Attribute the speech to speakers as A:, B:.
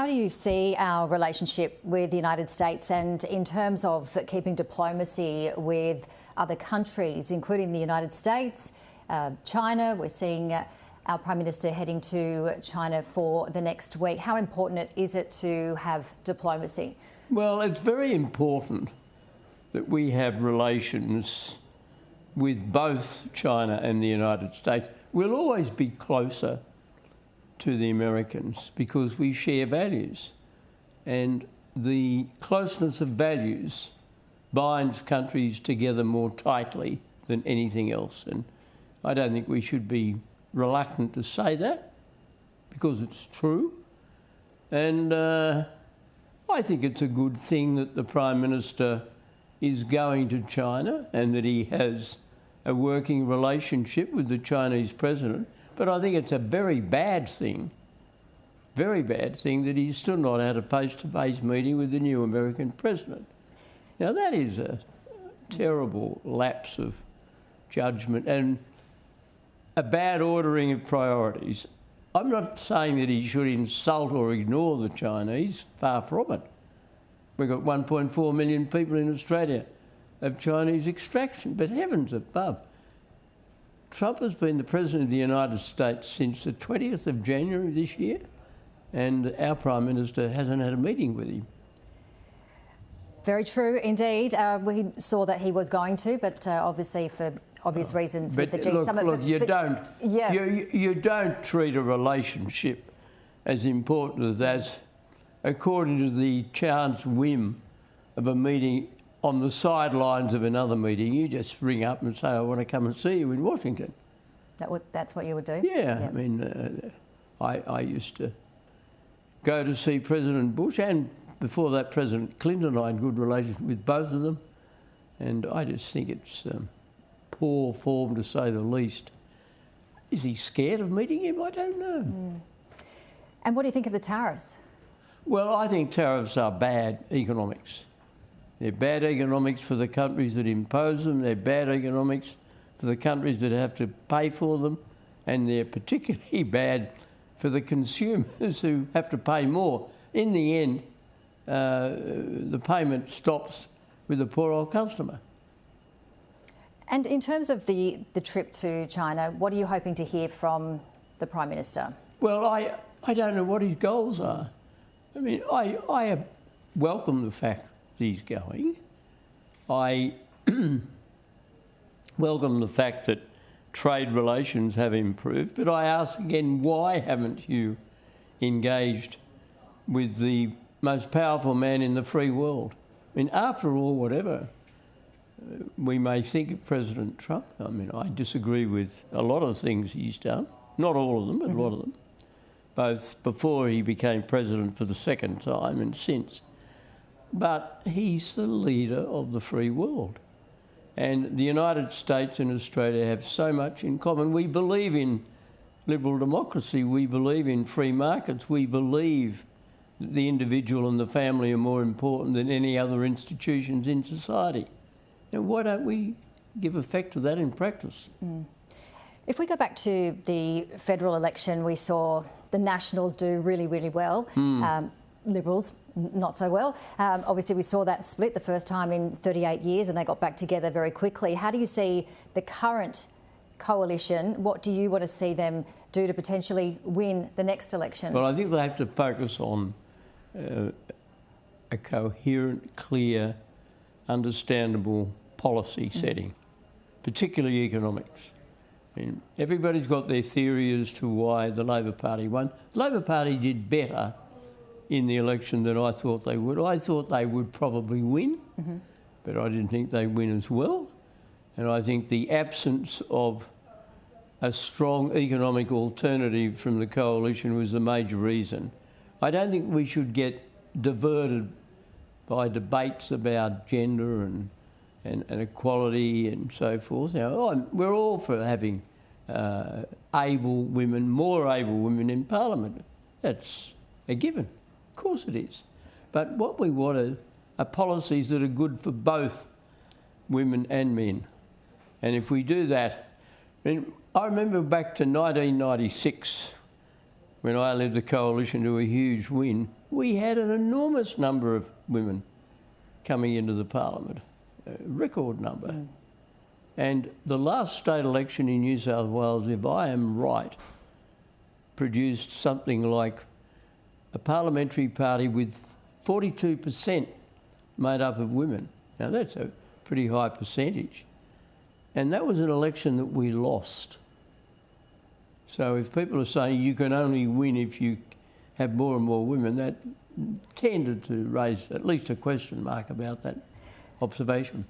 A: How do you see our relationship with the United States and in terms of keeping diplomacy with other countries, including the United States, China? We're seeing our Prime Minister heading to China for the next week. How important is it to have diplomacy?
B: Well, it's very important that we have relations with both China and the United States. We'll always be closer to the Americans because we share values, and the closeness of values binds countries together more tightly than anything else. And I don't think we should be reluctant to say that because it's true. And I think it's a good thing that the Prime Minister is going to China and that he has a working relationship with the Chinese president. But I think it's a very bad thing that he's still not had a face-to-face meeting with the new American president. Now, that is a terrible lapse of judgement and a bad ordering of priorities. I'm not saying that he should insult or ignore the Chinese, far from it. We've got 1.4 million people in Australia of Chinese extraction, but heavens above. Trump has been the President of the United States since the 20th of January this year, and our Prime Minister hasn't had a meeting with him.
A: Very true indeed. We saw that he was going to, but obviously for obvious reasons with the G summit.
B: Look, you don't treat a relationship as important as according to the chance whim of a meeting on the sidelines of another meeting. You just ring up and say, I want to come and see you in Washington.
A: That's what you would do?
B: Yeah. I mean, I used to go to see President Bush, and before that President Clinton. I had good relations with both of them, and I just think it's poor form, to say the least. Is he scared of meeting him? I don't know.
A: And what do you think of the tariffs?
B: Well, I think tariffs are bad economics. They're bad economics for the countries that impose them. They're bad economics for the countries that have to pay for them. And they're particularly bad for the consumers who have to pay more. In the end, the payment stops with the poor old customer.
A: And in terms of the trip to China, what are you hoping to hear from the Prime Minister?
B: Well, I don't know what his goals are. I mean, I welcome the fact that he's going. I welcome the fact that trade relations have improved, but I ask again, why haven't you engaged with the most powerful man in the free world? I mean, after all, whatever we may think of President Trump, I mean, I disagree with a lot of things he's done, not all of them, but a lot of them, both before he became president for the second time and since. But he's the leader of the free world. And the United States and Australia have so much in common. We believe in liberal democracy. We believe in free markets. We believe that the individual and the family are more important than any other institutions in society. Now, why don't we give effect to that in practice?
A: If we go back to the federal election, we saw the Nationals do really, really well. Liberals, not so well. Obviously, we saw that split the first time in 38 years and they got back together very quickly. How do you see the current coalition? What do you want to see them do to potentially win the next election?
B: Well, I think they have to focus on a coherent, clear, understandable policy setting, particularly economics. I mean, everybody's got their theory as to why the Labor Party won. The Labor Party did better in the election than I thought they would. I thought they would probably win, but I didn't think they'd win as well. And I think the absence of a strong economic alternative from the coalition was the major reason. I don't think we should get diverted by debates about gender and equality and so forth. Now, we're all for having able women, more able women in Parliament. That's a given. Of course it is. But what we want are policies that are good for both women and men. And if we do that, I remember back to 1996 when I led the coalition to a huge win, we had an enormous number of women coming into the parliament, a record number. Mm. And the last state election in New South Wales, if I am right, produced something like a parliamentary party with 42% made up of women. Now that's a pretty high percentage. And that was an election that we lost. So if people are saying you can only win if you have more and more women, that tended to raise at least a question mark about that observation.